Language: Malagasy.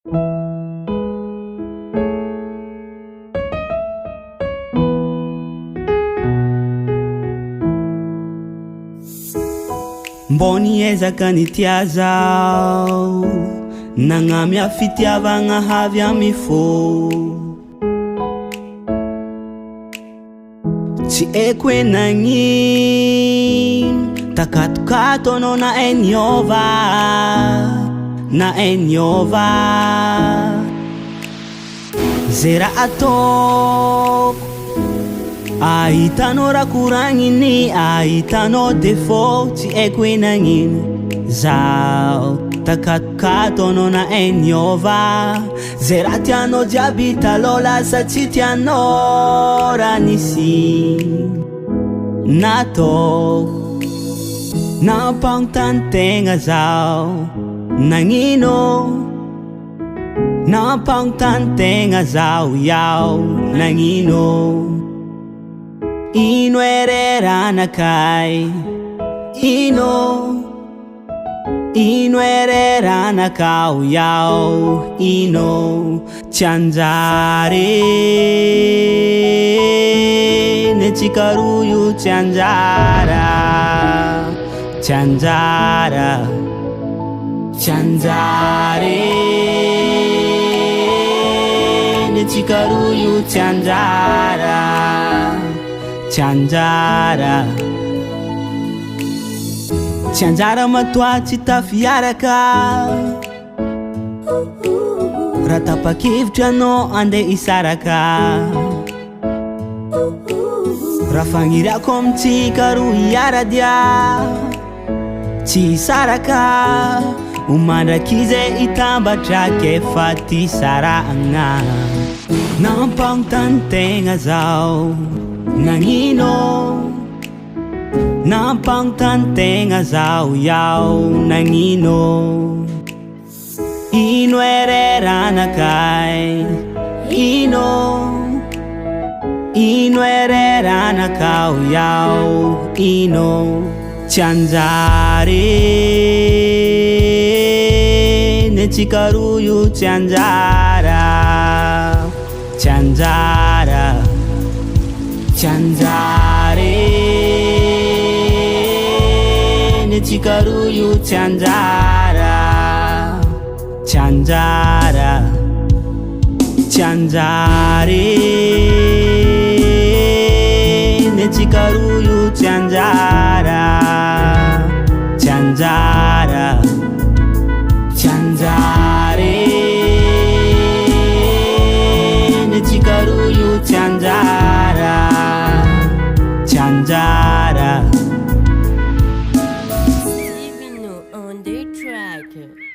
Mboni ezaka nitiazao nangamya fitiavagna havy amy fô tsy haiko hoe nagnino takatokato anao na niova ze raha ataoko ahitanao raha koragniny ahitanao défaut tsy haiko hoe nagnino zaho takatokato anao na niova ze raha tianao jiaby taloha lasa tsy tianao raha nisy nataoko nampagnontany-tegna zaho nagnino nampagnontany-tegna zaho iaho nagnino ino ereranakay ino ereranakao iaho ino tsy anjary netsika roa io tsy anjara tsy anjara tsy anjary netsika roa io tsy anjara tsy anjara tsy anjara matoa tsy tafiaraka raha tapa-kevitra anao andeha hisaraka raha fagniriako amintsika roa hiaradia tsy hisaraka homandraky izay hitambatraka efa ty saragna nampagnontany-tegna zaho nagnino nampagnontany-tegna zaho iaho nagnino ino ereranakay ino ereranakao iaho ino tsy anjary netsika roa io tsy anjara tsy anjara tsy anjary netsika roa io tsy anjara tsy anjara tsy anjary netsika roa io tsy anjara tsy anjara tsy anjary netsika roa io tsy anjara tsy anjara Living on the track.